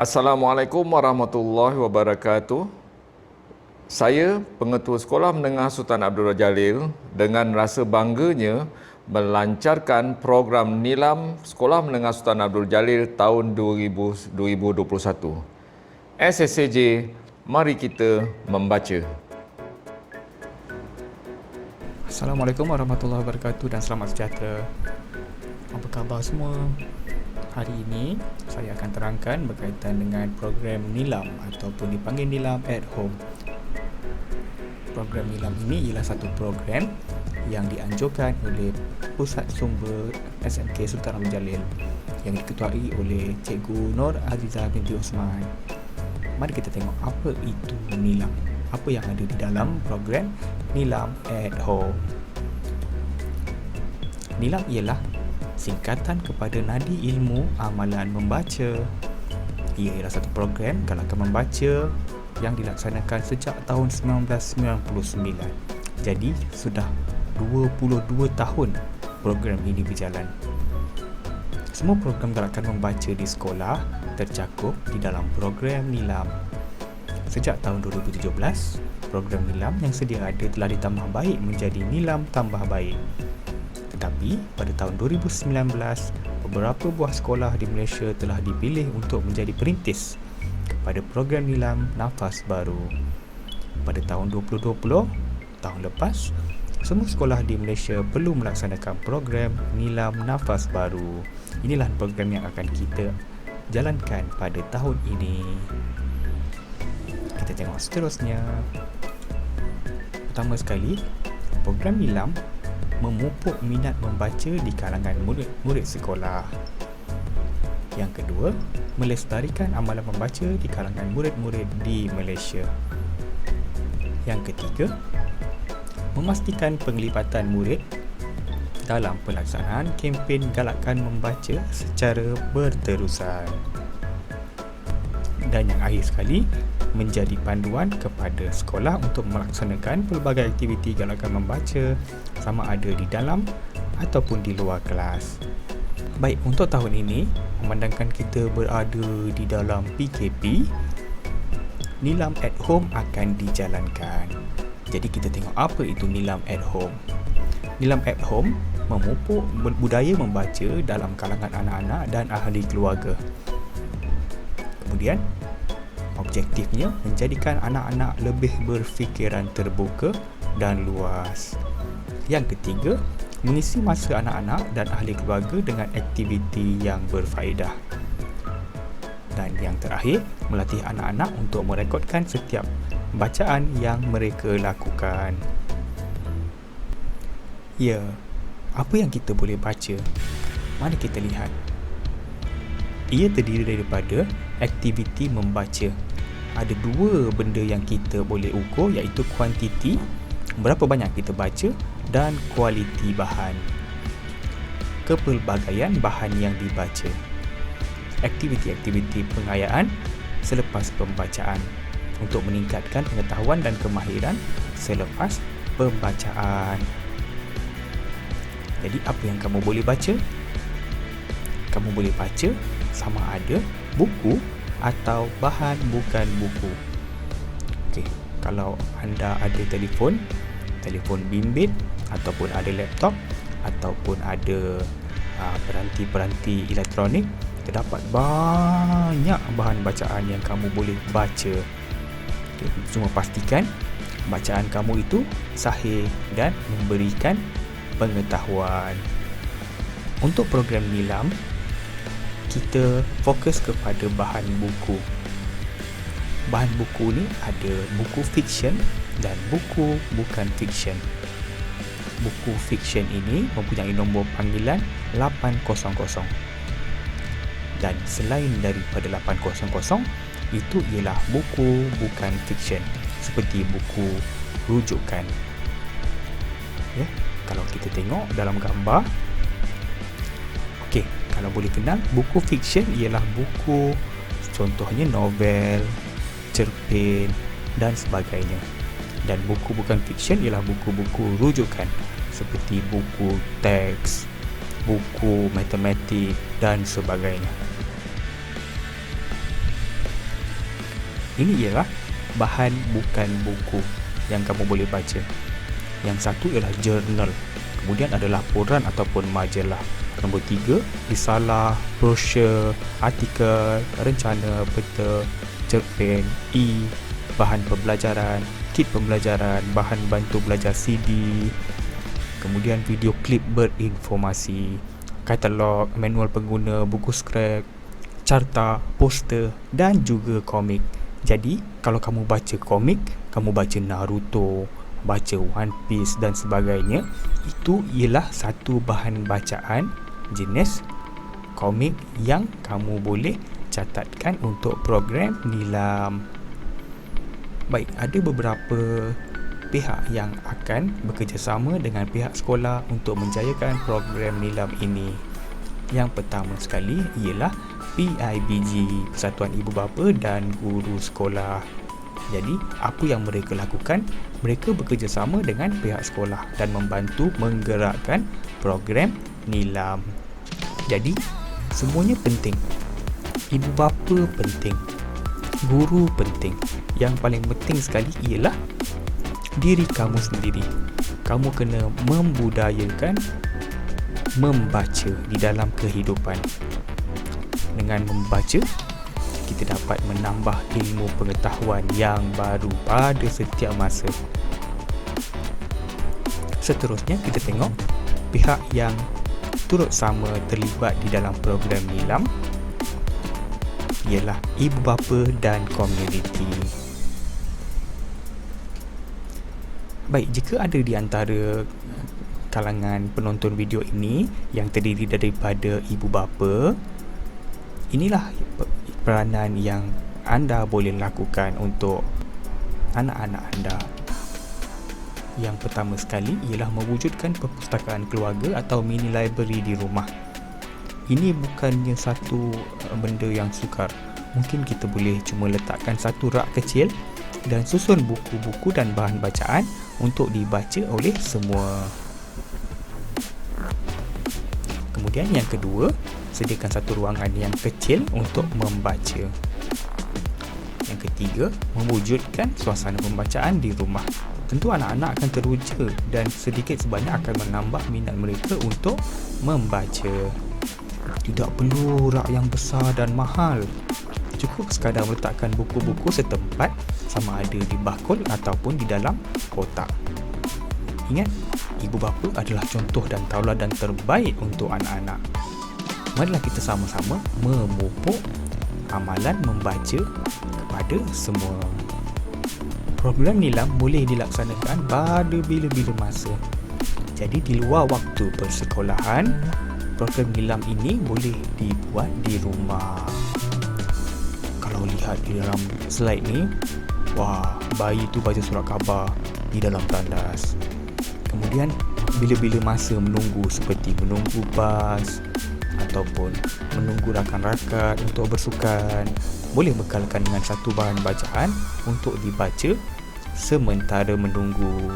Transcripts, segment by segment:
Assalamualaikum warahmatullahi wabarakatuh. Saya, Pengetua Sekolah Menengah Sultan Abdul Jalil, dengan rasa bangganya melancarkan program Nilam Sekolah Menengah Sultan Abdul Jalil tahun 2021. SSCJ, mari kita membaca. Assalamualaikum warahmatullahi wabarakatuh dan selamat sejahtera. Apa khabar semua? Hari ini saya akan terangkan berkaitan dengan program Nilam ataupun dipanggil Nilam at Home. Program Nilam ini ialah satu program yang dianjurkan oleh Pusat Sumber SMK Sultan Abdul Jalil yang diketuai oleh Cikgu Nur Azizah binti Osman. Mari kita tengok apa itu Nilam. Apa yang ada di dalam program Nilam at Home. Nilam ialah singkatan kepada Nadi Ilmu Amalan Membaca. Ia ialah satu program galakkan membaca yang dilaksanakan sejak tahun 1999. Jadi sudah 22 tahun program ini berjalan. Semua program galakkan membaca di sekolah tercakup di dalam program Nilam. Sejak tahun 2017, program Nilam yang sedia ada telah ditambah baik menjadi Nilam Tambah Baik. Tetapi pada tahun 2019, beberapa buah sekolah di Malaysia telah dipilih untuk menjadi perintis kepada program Nilam Nafas Baru. Pada tahun 2020, tahun lepas, semua sekolah di Malaysia perlu melaksanakan program Nilam Nafas Baru. Inilah program yang akan kita jalankan pada tahun ini. Kita tengok seterusnya. Pertama sekali, program Nilam memupuk minat membaca di kalangan murid-murid sekolah. Yang kedua, melestarikan amalan membaca di kalangan murid-murid di Malaysia. Yang ketiga, memastikan penglibatan murid dalam pelaksanaan kempen galakkan membaca secara berterusan. Dan yang akhir sekali, menjadi panduan kepada sekolah untuk melaksanakan pelbagai aktiviti galakkan membaca sama ada di dalam ataupun di luar kelas. Baik, untuk tahun ini, memandangkan kita berada di dalam PKP, Nilam at Home akan dijalankan. Jadi kita tengok apa itu Nilam at Home. Nilam at Home memupuk budaya membaca dalam kalangan anak-anak dan ahli keluarga. Kemudian, objektifnya menjadikan anak-anak lebih berfikiran terbuka dan luas. Yang ketiga, mengisi masa anak-anak dan ahli keluarga dengan aktiviti yang berfaedah. Dan yang terakhir, melatih anak-anak untuk merekodkan setiap bacaan yang mereka lakukan. Ya, apa yang kita boleh baca? Mari kita lihat. Ia terdiri daripada aktiviti membaca. Ada dua benda yang kita boleh ukur, iaitu kuantiti, berapa banyak kita baca, dan kualiti bahan, kepelbagaian bahan yang dibaca. Aktiviti-aktiviti pengayaan selepas pembacaan untuk meningkatkan pengetahuan dan kemahiran selepas pembacaan. Jadi apa yang kamu boleh baca? Kamu boleh baca sama ada buku atau bahan bukan buku. Okey, kalau anda ada telefon bimbit ataupun ada laptop ataupun ada peranti-peranti elektronik, terdapat banyak bahan bacaan yang kamu boleh baca. Okay, cuma pastikan bacaan kamu itu sahih dan memberikan pengetahuan. Untuk program Nilam, kita fokus kepada bahan buku. Bahan buku ni ada buku fiksyen dan buku bukan fiksyen. Buku fiksyen ini mempunyai nombor panggilan 800. Dan selain daripada 800, itu ialah buku bukan fiksyen seperti buku rujukan. Ya, kalau kita tengok dalam gambar, okey, kalau boleh kenal, buku fiksyen ialah buku contohnya novel, cerpen dan sebagainya. Dan buku bukan fiksyen ialah buku-buku rujukan seperti buku teks, buku matematik dan sebagainya. Ini ialah bahan bukan buku yang kamu boleh baca. Yang satu ialah jurnal. Kemudian ada laporan ataupun majalah. Nombor 3, risalah, brosur, artikel, rencana, peta, cerpen, bahan pembelajaran, kit pembelajaran, bahan bantu belajar CD, kemudian video klip berinformasi, katalog, manual pengguna, buku skrap, carta, poster dan juga komik. Jadi, kalau kamu baca komik, kamu baca Naruto, baca One Piece dan sebagainya, itu ialah satu bahan bacaan jenis komik yang kamu boleh catatkan untuk program Nilam. Baik, ada beberapa pihak yang akan bekerjasama dengan pihak sekolah untuk menjayakan program Nilam ini. Yang pertama sekali ialah PIBG, Persatuan Ibu Bapa dan Guru Sekolah. Jadi, apa yang mereka lakukan? Mereka bekerjasama dengan pihak sekolah dan membantu menggerakkan program Nilam. Jadi, semuanya penting. Ibu bapa penting. Guru penting. Yang paling penting sekali ialah diri kamu sendiri. Kamu kena membudayakan membaca di dalam kehidupan. Dengan membaca, kita dapat menambah ilmu pengetahuan yang baru pada setiap masa. Seterusnya, kita tengok pihak yang turut sama terlibat di dalam program Nilam ialah ibu bapa dan komuniti. Baik, jika ada di antara kalangan penonton video ini yang terdiri daripada ibu bapa, inilah peranan yang anda boleh lakukan untuk anak-anak anda. Yang pertama sekali ialah mewujudkan perpustakaan keluarga atau mini library di rumah. Ini bukannya satu benda yang sukar. Mungkin kita boleh cuma letakkan satu rak kecil dan susun buku-buku dan bahan bacaan untuk dibaca oleh semua. Kemudian yang kedua, sediakan satu ruangan yang kecil untuk membaca. Yang ketiga, mewujudkan suasana pembacaan di rumah. Tentu anak-anak akan teruja dan sedikit sebanyak akan menambah minat mereka untuk membaca. Tidak perlu rak yang besar dan mahal. Cukup sekadar meletakkan buku-buku setempat, sama ada di bakul ataupun di dalam kotak. Ingat, ibu bapa adalah contoh dan tauladan terbaik untuk anak-anak. Marilah kita sama-sama memupuk amalan membaca kepada semua. Program Nilam boleh dilaksanakan pada bila-bila masa. Jadi di luar waktu persekolahan, program Nilam ini boleh dibuat di rumah. Kalau lihat di dalam slide ni, wah, bayi tu baca surat khabar di dalam tandas. Kemudian bila-bila masa menunggu, seperti menunggu bas ataupun menunggu rakan-rakan untuk bersukan, boleh bekalkan dengan satu bahan bacaan untuk dibaca sementara menunggu.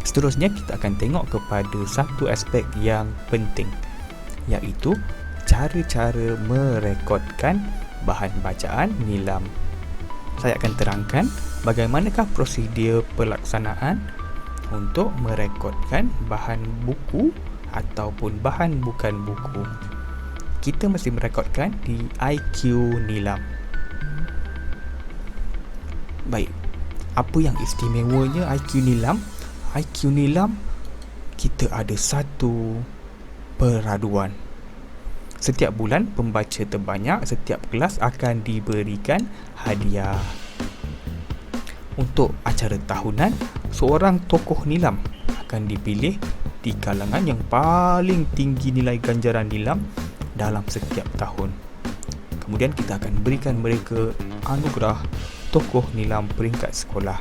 Seterusnya, kita akan tengok kepada satu aspek yang penting, iaitu cara-cara merekodkan bahan bacaan Nilam. Saya akan terangkan bagaimanakah prosedur pelaksanaan untuk merekodkan bahan buku ataupun bahan bukan buku. Kita mesti merekodkan di IQ Nilam. Baik, apa yang istimewanya IQ Nilam? IQ Nilam, kita ada satu peraduan. Setiap bulan, pembaca terbanyak setiap kelas akan diberikan hadiah. Untuk acara tahunan, seorang tokoh Nilam akan dipilih di kalangan yang paling tinggi nilai ganjaran Nilam dalam setiap tahun. Kemudian kita akan berikan mereka anugerah tokoh Nilam peringkat sekolah.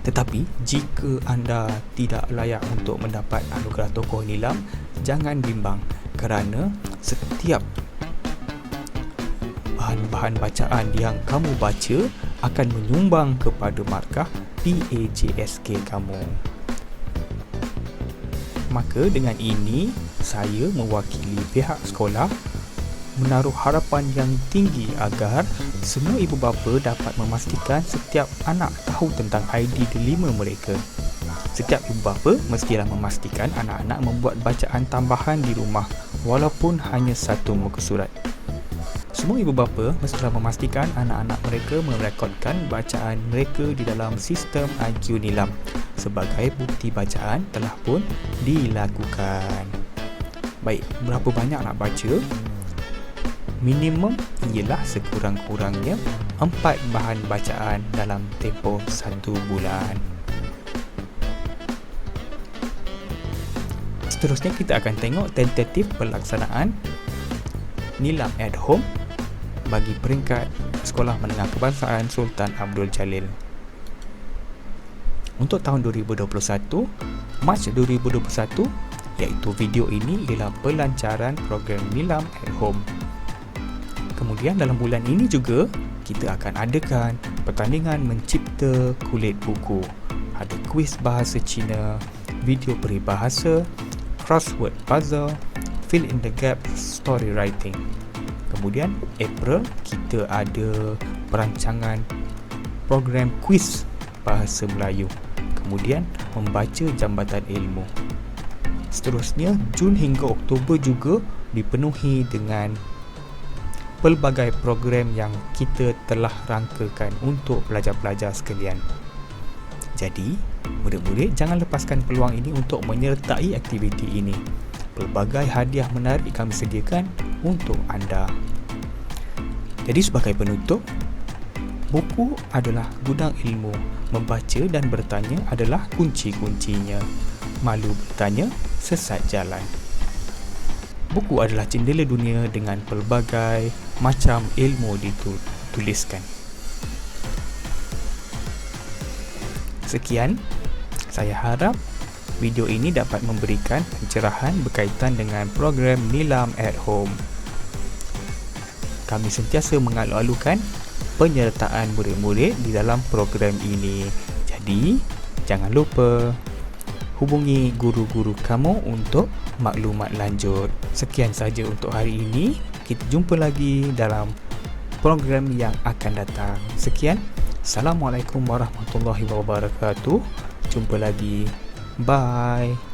Tetapi jika anda tidak layak untuk mendapat anugerah tokoh Nilam, jangan bimbang, kerana setiap bahan-bahan bacaan yang kamu baca akan menyumbang kepada markah PAJSK kamu. Maka dengan ini, saya mewakili pihak sekolah menaruh harapan yang tinggi agar semua ibu bapa dapat memastikan setiap anak tahu tentang ID delima mereka. Setiap ibu bapa mestilah memastikan anak-anak membuat bacaan tambahan di rumah walaupun hanya satu muka surat. Semua ibu bapa mestilah memastikan anak-anak mereka merekodkan bacaan mereka di dalam sistem IQ Nilam sebagai bukti bacaan telah pun dilakukan. Baik, berapa banyak nak baca? Minimum ialah sekurang-kurangnya 4 bahan bacaan dalam tempoh 1 bulan. Seterusnya kita akan tengok tentatif pelaksanaan Nilam at Home bagi peringkat Sekolah Menengah Kebangsaan Sultan Abdul Jalil. Untuk tahun 2021, Mac 2021, iaitu video ini ialah pelancaran program Nilam at Home. Kemudian dalam bulan ini juga kita akan adakan pertandingan mencipta kulit buku. Ada kuis bahasa Cina, video peribahasa, crossword puzzle, fill in the gap story writing. Kemudian April kita ada perancangan program kuis bahasa Melayu. Kemudian membaca jambatan ilmu. Seterusnya Jun hingga Oktober juga dipenuhi dengan pelbagai program yang kita telah rangkakan untuk pelajar-pelajar sekalian. Jadi, murid-murid jangan lepaskan peluang ini untuk menyertai aktiviti ini. Pelbagai hadiah menarik kami sediakan untuk anda. Jadi sebagai penutup, buku adalah gudang ilmu. Membaca dan bertanya adalah kunci-kuncinya. Malu bertanya, sesat jalan. Buku adalah jendela dunia dengan pelbagai macam ilmu dituliskan. Sekian, saya harap video ini dapat memberikan pencerahan berkaitan dengan program Nilam at Home. Kami sentiasa mengalu-alukan penyertaan murid-murid di dalam program ini. Jadi, jangan lupa hubungi guru-guru kamu untuk maklumat lanjut. Sekian saja untuk hari ini. Kita jumpa lagi dalam program yang akan datang. Sekian. Assalamualaikum warahmatullahi wabarakatuh. Jumpa lagi. Bye.